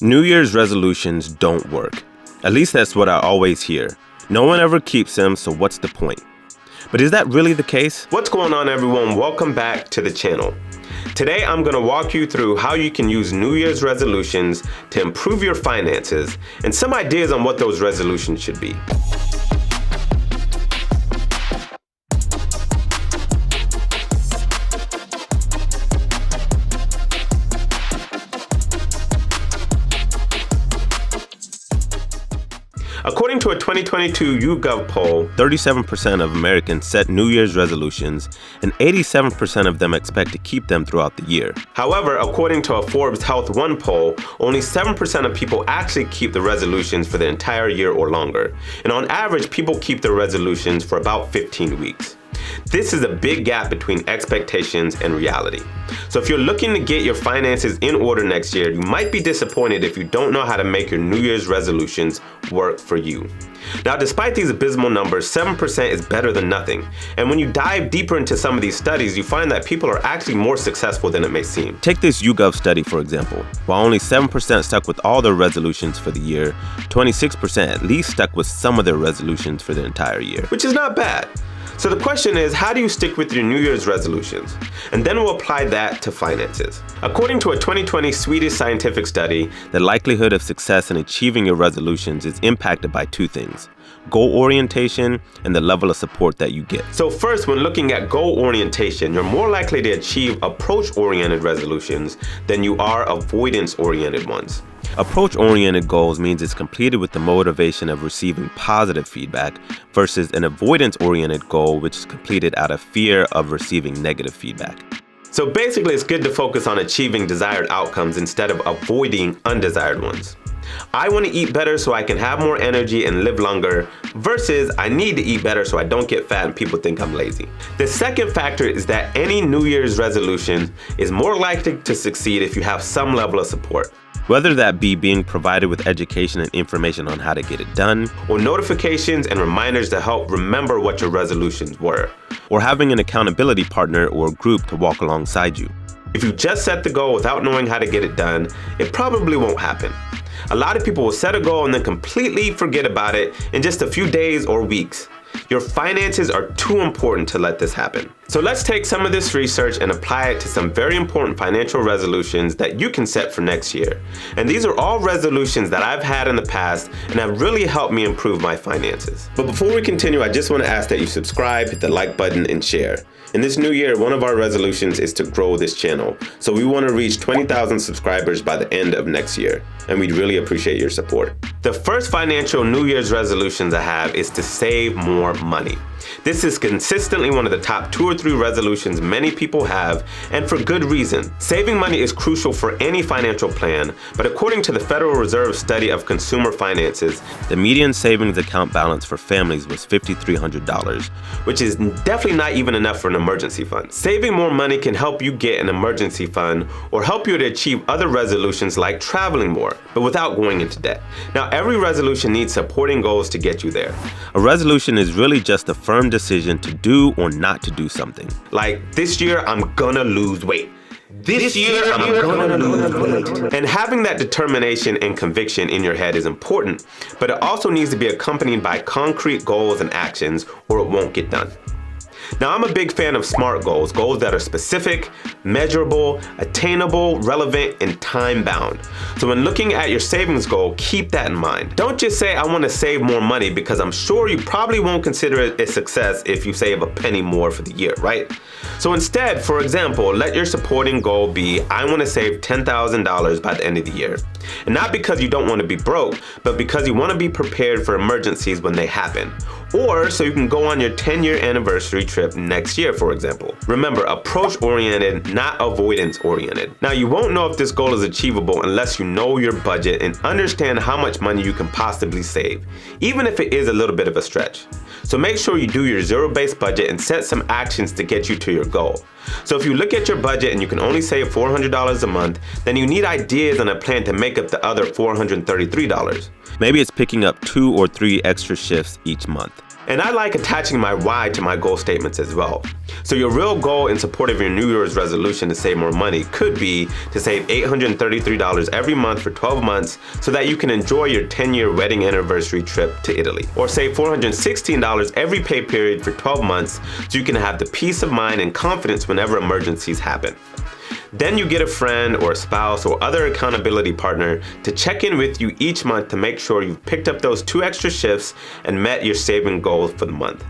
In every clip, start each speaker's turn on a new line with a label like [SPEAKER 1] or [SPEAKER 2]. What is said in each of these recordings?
[SPEAKER 1] New Year's resolutions don't work. At least that's what I always hear. No one ever keeps them, so what's the point? But is that really the case? What's going on, everyone? Welcome back to the channel. Today, I'm going to walk you through how you can use New Year's resolutions to improve your finances and some ideas on what those resolutions should be. According to a 2022 YouGov poll, 37% of Americans set New Year's resolutions, and 87% of them expect to keep them throughout the year. However, according to a Forbes Health One poll, only 7% of people actually keep the resolutions for the entire year or longer. And on average, people keep their resolutions for about 15 weeks. This is a big gap between expectations and reality. So if you're looking to get your finances in order next year, you might be disappointed if you don't know how to make your New Year's resolutions work for you. Now, despite these abysmal numbers, 7% is better than nothing. And when you dive deeper into some of these studies, you find that people are actually more successful than it may seem. Take this YouGov study, for example. While only 7% stuck with all their resolutions for the year, 26% at least stuck with some of their resolutions for the entire year, which is not bad. So the question is, how do you stick with your New Year's resolutions? And then we'll apply that to finances. According to a 2020 Swedish scientific study, the likelihood of success in achieving your resolutions is impacted by two things: goal orientation and the level of support that you get. So first, when looking at goal orientation, you're more likely to achieve approach-oriented resolutions than you are avoidance-oriented ones. Approach-oriented goals means it's completed with the motivation of receiving positive feedback versus an avoidance-oriented goal which is completed out of fear of receiving negative feedback. So basically, it's good to focus on achieving desired outcomes instead of avoiding undesired ones. I want to eat better so I can have more energy and live longer versus I need to eat better so I don't get fat and people think I'm lazy. The second factor is that any New Year's resolution is more likely to succeed if you have some level of support. Whether that be being provided with education and information on how to get it done, or notifications and reminders to help remember what your resolutions were, or having an accountability partner or group to walk alongside you. If you just set the goal without knowing how to get it done, it probably won't happen. A lot of people will set a goal and then completely forget about it in just a few days or weeks. Your finances are too important to let this happen. So let's take some of this research and apply it to some very important financial resolutions that you can set for next year. And these are all resolutions that I've had in the past and have really helped me improve my finances. But before we continue, I just want to ask that you subscribe, hit the like button, and share. In this new year, one of our resolutions is to grow this channel. So we want to reach 20,000 subscribers by the end of next year. And we'd really appreciate your support. The first financial New Year's resolutions I have is to save more money. This is consistently one of the top 2 or 3 resolutions many people have, and for good reason. Saving money is crucial for any financial plan, but according to the Federal Reserve study of consumer finances, the median savings account balance for families was $5,300, which is definitely not even enough for an emergency fund. Saving more money can help you get an emergency fund or help you to achieve other resolutions like traveling more, but without going into debt. Now, every resolution needs supporting goals to get you there. A resolution is really just a firm decision to do or not to do something. Like, this year I'm gonna lose weight. This year I'm gonna lose weight. And having that determination and conviction in your head is important, but it also needs to be accompanied by concrete goals and actions, or it won't get done. Now, I'm a big fan of SMART goals, goals that are specific, measurable, attainable, relevant, and time-bound. So when looking at your savings goal, keep that in mind. Don't just say, I want to save more money, because I'm sure you probably won't consider it a success if you save a penny more for the year, right? So instead, for example, let your supporting goal be, I want to save $10,000 by the end of the year. And not because you don't want to be broke, but because you want to be prepared for emergencies when they happen. Or so you can go on your 10-year anniversary trip next year, for example. Remember, approach-oriented, not avoidance-oriented. Now, you won't know if this goal is achievable unless you know your budget and understand how much money you can possibly save, even if it is a little bit of a stretch. So make sure you do your zero-based budget and set some actions to get you to your goal. So if you look at your budget and you can only save $400 a month, then you need ideas and a plan to make up the other $433. Maybe it's picking up 2 or 3 extra shifts each month. And I like attaching my why to my goal statements as well. So your real goal in support of your New Year's resolution to save more money could be to save $833 every month for 12 months so that you can enjoy your 10-year wedding anniversary trip to Italy. Or save $416 every pay period for 12 months so you can have the peace of mind and confidence whenever emergencies happen. Then you get a friend or a spouse or other accountability partner to check in with you each month to make sure you've picked up those 2 extra shifts and met your saving goals for the month.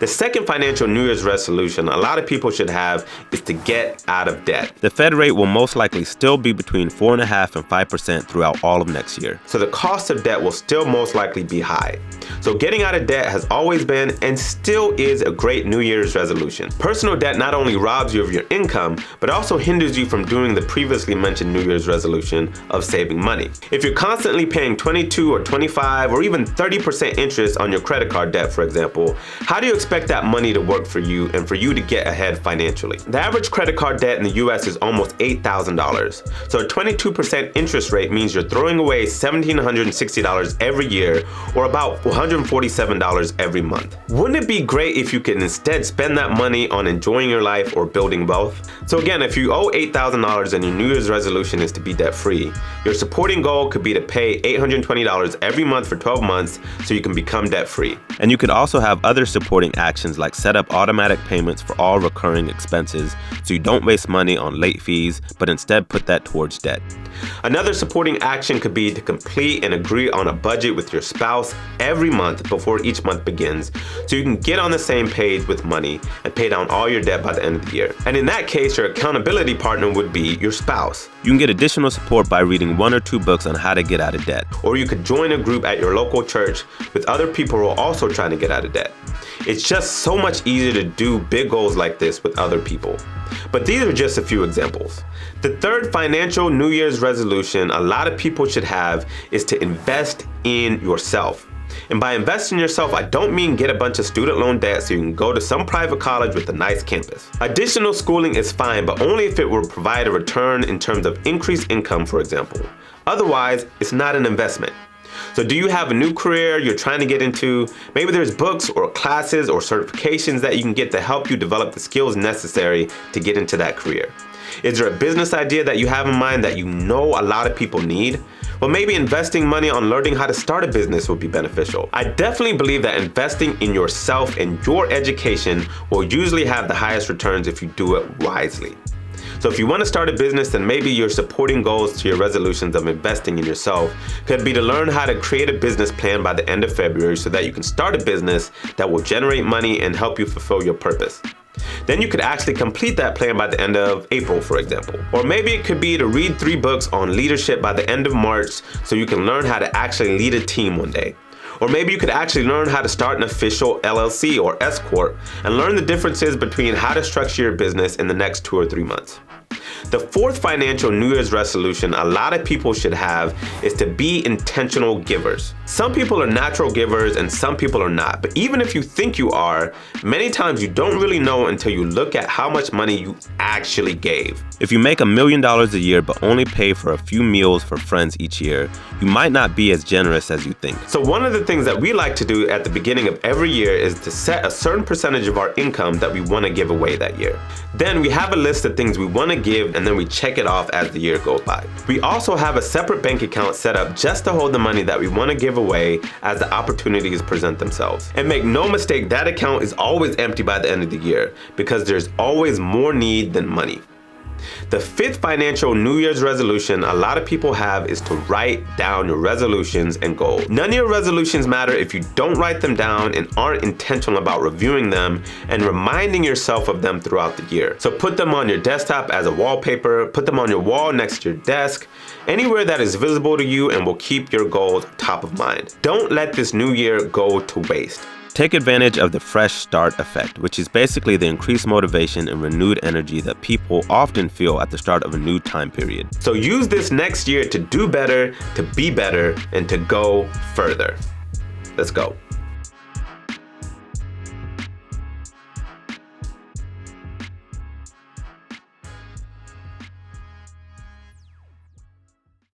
[SPEAKER 1] The second financial New Year's resolution a lot of people should have is to get out of debt. The Fed rate will most likely still be between 4.5% and 5% throughout all of next year. So the cost of debt will still most likely be high. So getting out of debt has always been and still is a great New Year's resolution. Personal debt not only robs you of your income, but also hinders you from doing the previously mentioned New Year's resolution of saving money. If you're constantly paying 22 or 25 or even 30% interest on your credit card debt, for example, how do you expect that money to work for you and for you to get ahead financially? The average credit card debt in the US is almost $8,000. So a 22% interest rate means you're throwing away $1,760 every year, or about $147 every month. Wouldn't it be great if you could instead spend that money on enjoying your life or building wealth? So again, if you owe $8,000 and your New Year's resolution is to be debt-free, your supporting goal could be to pay $820 every month for 12 months so you can become debt-free. And you could also have other supporting actions like set up automatic payments for all recurring expenses so you don't waste money on late fees, but instead put that towards debt. Another supporting action could be to complete and agree on a budget with your spouse every month before each month begins so you can get on the same page with money and pay down all your debt by the end of the year. And in that case, your accountability partner would be your spouse. You can get additional support by reading 1 or 2 books on how to get out of debt. Or you could join a group at your local church with other people who are also trying to get out of debt. It's just so much easier to do big goals like this with other people. But these are just a few examples. The third financial New Year's resolution a lot of people should have is to invest in yourself. And by invest in yourself, I don't mean get a bunch of student loan debt so you can go to some private college with a nice campus. Additional schooling is fine, but only if it will provide a return in terms of increased income, for example. Otherwise, it's not an investment. So do you have a new career you're trying to get into? Maybe there's books or classes or certifications that you can get to help you develop the skills necessary to get into that career. Is there a business idea that you have in mind that you know a lot of people need? Well, maybe investing money on learning how to start a business would be beneficial. I definitely believe that investing in yourself and your education will usually have the highest returns if you do it wisely. So if you want to start a business, then maybe your supporting goals to your resolutions of investing in yourself could be to learn how to create a business plan by the end of February so that you can start a business that will generate money and help you fulfill your purpose. Then you could actually complete that plan by the end of April, for example. Or maybe it could be to read 3 books on leadership by the end of March so you can learn how to actually lead a team one day. Or maybe you could actually learn how to start an official LLC or S Corp and learn the differences between how to structure your business in the next 2 or 3 months. The fourth financial New Year's resolution a lot of people should have is to be intentional givers. Some people are natural givers and some people are not, but even if you think you are, many times you don't really know until you look at how much money you actually gave. If you make $1 million a year but only pay for a few meals for friends each year, you might not be as generous as you think. So one of the things that we like to do at the beginning of every year is to set a certain percentage of our income that we want to give away that year. Then we have a list of things we want to give and then we check it off as the year goes by. We also have a separate bank account set up just to hold the money that we want to give away as the opportunities present themselves. And make no mistake, that account is always empty by the end of the year because there's always more need than money. The fifth financial New Year's resolution a lot of people have is to write down your resolutions and goals. None of your resolutions matter if you don't write them down and aren't intentional about reviewing them and reminding yourself of them throughout the year. So put them on your desktop as a wallpaper, put them on your wall next to your desk, anywhere that is visible to you and will keep your goals top of mind. Don't let this new year go to waste. Take advantage of the fresh start effect, which is basically the increased motivation and renewed energy that people often feel at the start of a new time period. So use this next year to do better, to be better, and to go further. Let's go.